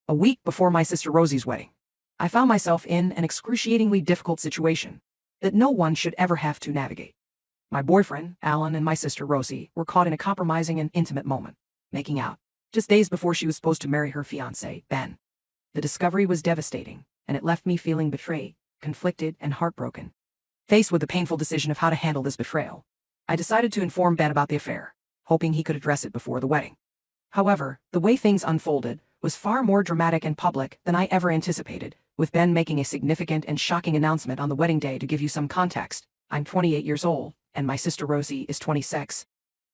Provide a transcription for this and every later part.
A week before my sister Rosie's wedding, I found myself in an excruciatingly difficult situation that no one should ever have to navigate. My boyfriend, Alan, and my sister Rosie were caught in a compromising and intimate moment, making out, just days before she was supposed to marry her fiancé, Ben. The discovery was devastating, and it left me feeling betrayed, conflicted, and heartbroken. Faced with the painful decision of how to handle this betrayal, I decided to inform Ben about the affair, hoping he could address it before the wedding. However, the way things unfolded was far more dramatic and public than I ever anticipated, with Ben making a significant and shocking announcement on the wedding day. To give you some context, I'm 28 years old, and my sister Rosie is 26.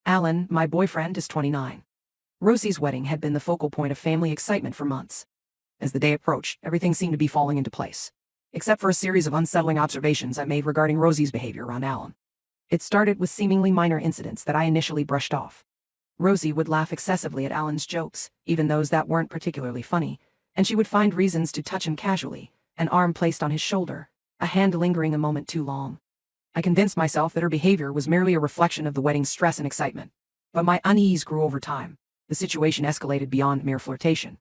Alan, my boyfriend, is 29. Rosie's wedding had been the focal point of family excitement for months. As the day approached, everything seemed to be falling into place, except for a series of unsettling observations I made regarding Rosie's behavior around Alan. It started with seemingly minor incidents that I initially brushed off. Rosie would laugh excessively at Alan's jokes, even those that weren't particularly funny, and she would find reasons to touch him casually, an arm placed on his shoulder, a hand lingering a moment too long. I convinced myself that her behavior was merely a reflection of the wedding's stress and excitement, but my unease grew over time. The situation escalated beyond mere flirtation.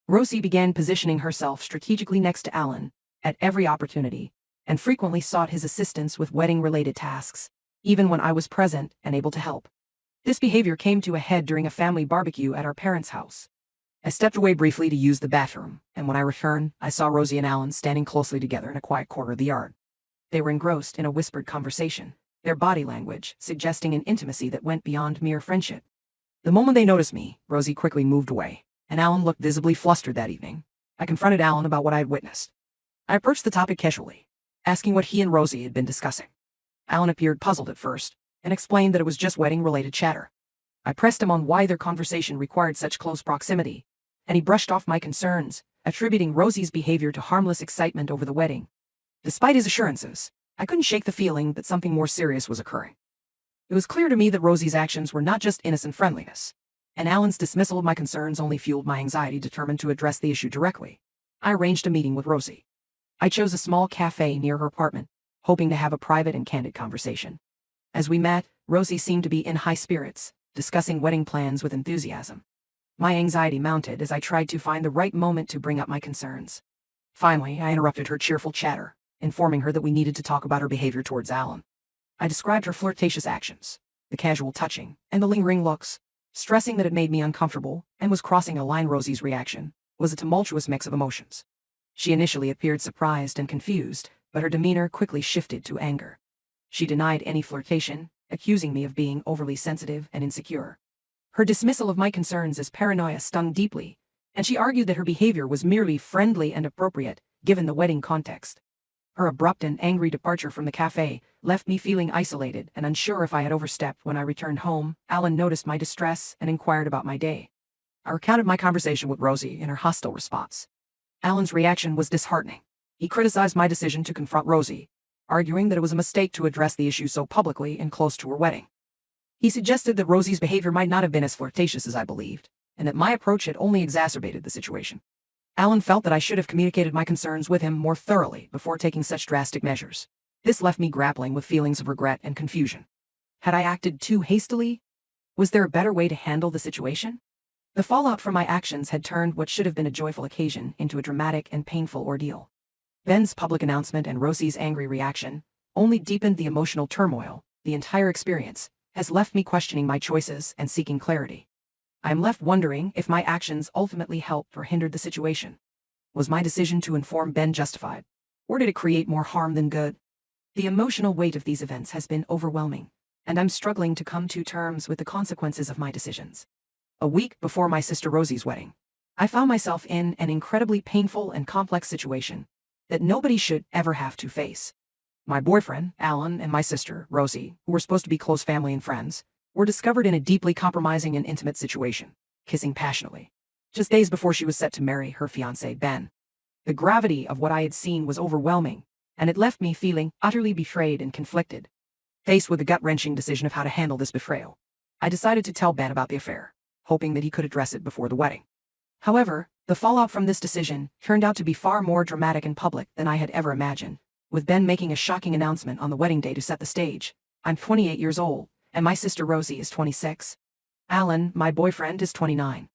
Rosie began positioning herself strategically next to Alan at every opportunity, and frequently sought his assistance with wedding-related tasks, even when I was present and able to help. This behavior came to a head during a family barbecue at our parents' house. I stepped away briefly to use the bathroom, and when I returned, I saw Rosie and Alan standing closely together in a quiet corner of the yard. They were engrossed in a whispered conversation, their body language suggesting an intimacy that went beyond mere friendship. The moment they noticed me, Rosie quickly moved away, and Alan looked visibly flustered that evening. I confronted Alan about what I had witnessed. I approached the topic casually, asking what he and Rosie had been discussing. Alan appeared puzzled at first, and explained that it was just wedding-related chatter. I pressed him on why their conversation required such close proximity, and he brushed off my concerns, attributing Rosie's behavior to harmless excitement over the wedding. Despite his assurances, I couldn't shake the feeling that something more serious was occurring. It was clear to me that Rosie's actions were not just innocent friendliness, and Alan's dismissal of my concerns only fueled my anxiety. Determined to address the issue directly, I arranged a meeting with Rosie. I chose a small cafe near her apartment, hoping to have a private and candid conversation. As we met, Rosie seemed to be in high spirits, discussing wedding plans with enthusiasm. My anxiety mounted as I tried to find the right moment to bring up my concerns. Finally, I interrupted her cheerful chatter, informing her that we needed to talk about her behavior towards Alan. I described her flirtatious actions, the casual touching, and the lingering looks, stressing that it made me uncomfortable and was crossing a line. Rosie's reaction was a tumultuous mix of emotions. She initially appeared surprised and confused, but her demeanor quickly shifted to anger. She denied any flirtation, accusing me of being overly sensitive and insecure. Her dismissal of my concerns as paranoia stung deeply, and she argued that her behavior was merely friendly and appropriate, given the wedding context. Her abrupt and angry departure from the cafe left me feeling isolated and unsure if I had overstepped. When I returned home, Alan noticed my distress and inquired about my day. I recounted my conversation with Rosie and her hostile response. Alan's reaction was disheartening. He criticized my decision to confront Rosie, arguing that it was a mistake to address the issue so publicly and close to her wedding. He suggested that Rosie's behavior might not have been as flirtatious as I believed, and that my approach had only exacerbated the situation. Alan felt that I should have communicated my concerns with him more thoroughly before taking such drastic measures. This left me grappling with feelings of regret and confusion. Had I acted too hastily? Was there a better way to handle the situation? The fallout from my actions had turned what should have been a joyful occasion into a dramatic and painful ordeal. Ben's public announcement and Rosie's angry reaction only deepened the emotional turmoil. The entire experience has left me questioning my choices and seeking clarity. I am left wondering if my actions ultimately helped or hindered the situation. Was my decision to inform Ben justified, or did it create more harm than good? The emotional weight of these events has been overwhelming, and I'm struggling to come to terms with the consequences of my decisions. A week before my sister Rosie's wedding, I found myself in an incredibly painful and complex situation that nobody should ever have to face. My boyfriend, Alan, and my sister, Rosie, who were supposed to be close family and friends, were discovered in a deeply compromising and intimate situation, kissing passionately, just days before she was set to marry her fiancé, Ben. The gravity of what I had seen was overwhelming, and it left me feeling utterly betrayed and conflicted. Faced with the gut-wrenching decision of how to handle this betrayal, I decided to tell Ben about the affair, hoping that he could address it before the wedding. However, the fallout from this decision turned out to be far more dramatic and public than I had ever imagined, with Ben making a shocking announcement on the wedding day to set the stage. I'm 28 years old, and my sister Rosie is 26. Alan, my boyfriend, is 29.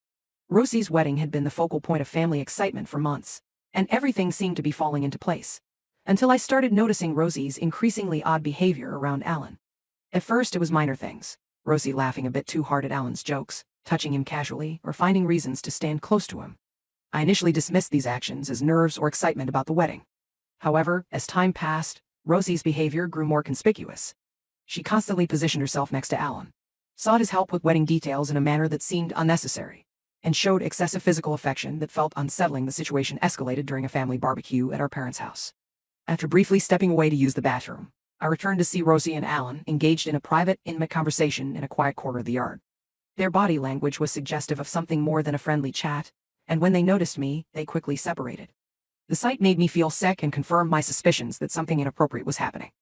Rosie's wedding had been the focal point of family excitement for months, and everything seemed to be falling into place. Until I started noticing Rosie's increasingly odd behavior around Alan. At first it was minor things, Rosie laughing a bit too hard at Alan's jokes, touching him casually, or finding reasons to stand close to him. I initially dismissed these actions as nerves or excitement about the wedding. However, as time passed, Rosie's behavior grew more conspicuous. She constantly positioned herself next to Alan, sought his help with wedding details in a manner that seemed unnecessary, and showed excessive physical affection that felt unsettling. The situation escalated during a family barbecue at our parents' house. After briefly stepping away to use the bathroom, I returned to see Rosie and Alan engaged in a private, intimate conversation in a quiet corner of the yard. Their body language was suggestive of something more than a friendly chat, and when they noticed me, they quickly separated. The sight made me feel sick and confirmed my suspicions that something inappropriate was happening.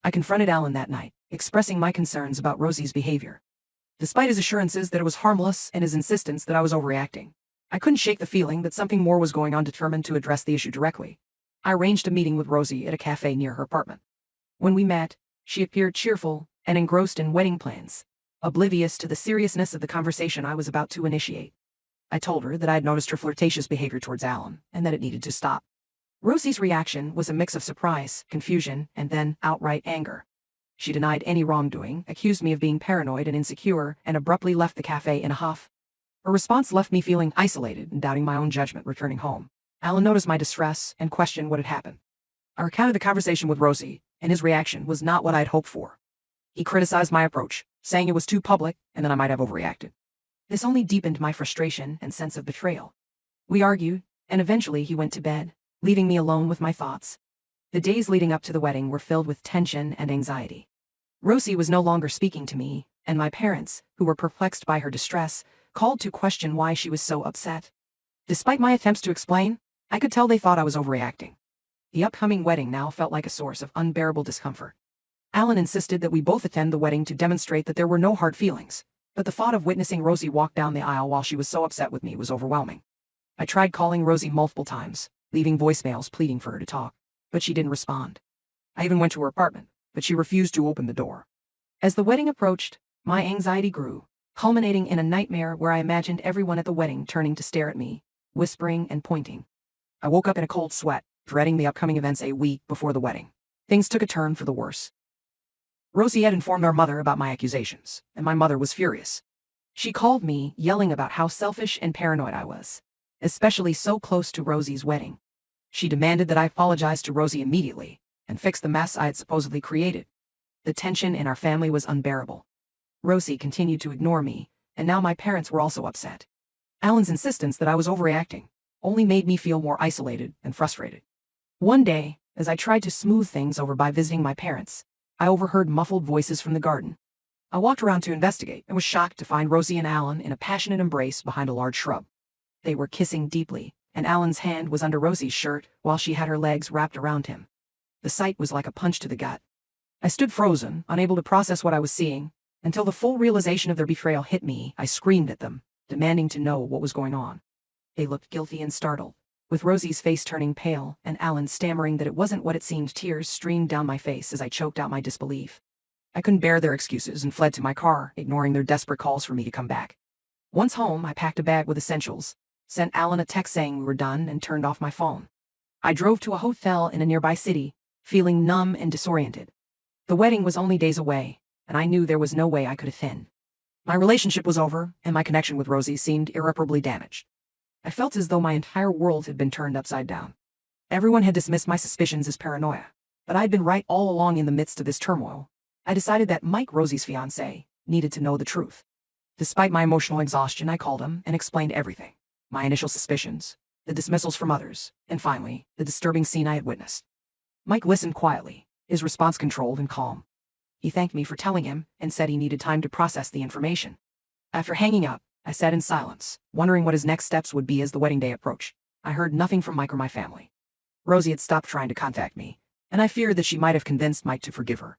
I confronted Alan that night, expressing my concerns about Rosie's behavior. Despite his assurances that it was harmless and his insistence that I was overreacting, I couldn't shake the feeling that something more was going on. Determined to address the issue directly, I arranged a meeting with Rosie at a cafe near her apartment. When we met, she appeared cheerful and engrossed in wedding plans, oblivious to the seriousness of the conversation I was about to initiate. I told her that I had noticed her flirtatious behavior towards Alan and that it needed to stop. Rosie's reaction was a mix of surprise, confusion, and then outright anger. She denied any wrongdoing, accused me of being paranoid and insecure, and abruptly left the cafe in a huff. Her response left me feeling isolated and doubting my own judgment. Returning home, Alan noticed my distress and questioned what had happened. I recounted the conversation with Rosie, and his reaction was not what I had hoped for. He criticized my approach, saying it was too public and that I might have overreacted. This only deepened my frustration and sense of betrayal. We argued, and eventually he went to bed, leaving me alone with my thoughts. The days leading up to the wedding were filled with tension and anxiety. Rosie was no longer speaking to me, and my parents, who were perplexed by her distress, called to question why she was so upset. Despite my attempts to explain, I could tell they thought I was overreacting. The upcoming wedding now felt like a source of unbearable discomfort. Alan insisted that we both attend the wedding to demonstrate that there were no hard feelings, but the thought of witnessing Rosie walk down the aisle while she was so upset with me was overwhelming. I tried calling Rosie multiple times, leaving voicemails pleading for her to talk, but she didn't respond. I even went to her apartment, but she refused to open the door. As the wedding approached, my anxiety grew, culminating in a nightmare where I imagined everyone at the wedding turning to stare at me, whispering and pointing. I woke up in a cold sweat, dreading the upcoming events. A week before the wedding, things took a turn for the worse. Rosie had informed our mother about my accusations, and my mother was furious. She called me, yelling about how selfish and paranoid I was, especially so close to Rosie's wedding. She demanded that I apologize to Rosie immediately and fix the mess I had supposedly created. The tension in our family was unbearable. Rosie continued to ignore me, and now my parents were also upset. Alan's insistence that I was overreacting only made me feel more isolated and frustrated. One day, as I tried to smooth things over by visiting my parents, I overheard muffled voices from the garden. I walked around to investigate and was shocked to find Rosie and Alan in a passionate embrace behind a large shrub. They were kissing deeply, and Alan's hand was under Rosie's shirt while she had her legs wrapped around him. The sight was like a punch to the gut. I stood frozen, unable to process what I was seeing, until the full realization of their betrayal hit me. I screamed at them, demanding to know what was going on. They looked guilty and startled, with Rosie's face turning pale and Alan stammering that it wasn't what it seemed. Tears streamed down my face as I choked out my disbelief. I couldn't bear their excuses and fled to my car, ignoring their desperate calls for me to come back. Once home, I packed a bag with essentials, sent Alan a text saying we were done, and turned off my phone. I drove to a hotel in a nearby city, feeling numb and disoriented. The wedding was only days away, and I knew there was no way I could attend. My relationship was over, and my connection with Rosie seemed irreparably damaged. I felt as though my entire world had been turned upside down. Everyone had dismissed my suspicions as paranoia, but I had been right all along. In the midst of this turmoil, I decided that Mike, Rosie's fiancé, needed to know the truth. Despite my emotional exhaustion, I called him and explained everything. My initial suspicions, the dismissals from others, and finally, the disturbing scene I had witnessed. Mike listened quietly, his response controlled and calm. He thanked me for telling him and said he needed time to process the information. After hanging up, I sat in silence, wondering what his next steps would be as the wedding day approached. I heard nothing from Mike or my family. Rosie had stopped trying to contact me, and I feared that she might have convinced Mike to forgive her.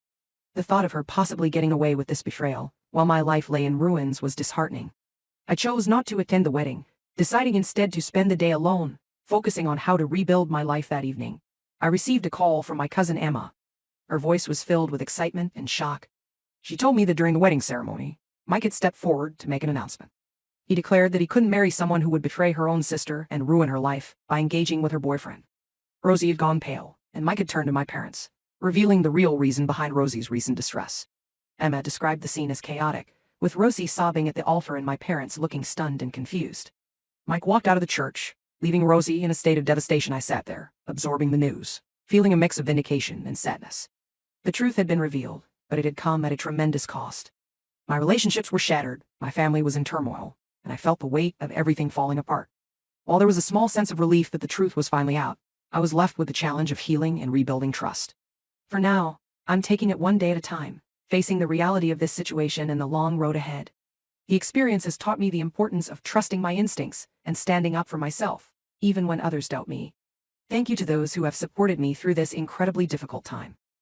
The thought of her possibly getting away with this betrayal, while my life lay in ruins, was disheartening. I chose not to attend the wedding, deciding instead to spend the day alone, focusing on how to rebuild my life. That evening, I received a call from my cousin Emma. Her voice was filled with excitement and shock. She told me that during the wedding ceremony, Mike had stepped forward to make an announcement. He declared that he couldn't marry someone who would betray her own sister and ruin her life by engaging with her boyfriend. Rosie had gone pale, and Mike had turned to my parents, revealing the real reason behind Rosie's recent distress. Emma described the scene as chaotic, with Rosie sobbing at the altar and my parents looking stunned and confused. Mike walked out of the church, leaving Rosie in a state of devastation. I sat there, absorbing the news, feeling a mix of vindication and sadness. The truth had been revealed, but it had come at a tremendous cost. My relationships were shattered, my family was in turmoil, and I felt the weight of everything falling apart. While there was a small sense of relief that the truth was finally out, I was left with the challenge of healing and rebuilding trust. For now, I'm taking it one day at a time, facing the reality of this situation and the long road ahead. The experience has taught me the importance of trusting my instincts and standing up for myself, even when others doubt me. Thank you to those who have supported me through this incredibly difficult time.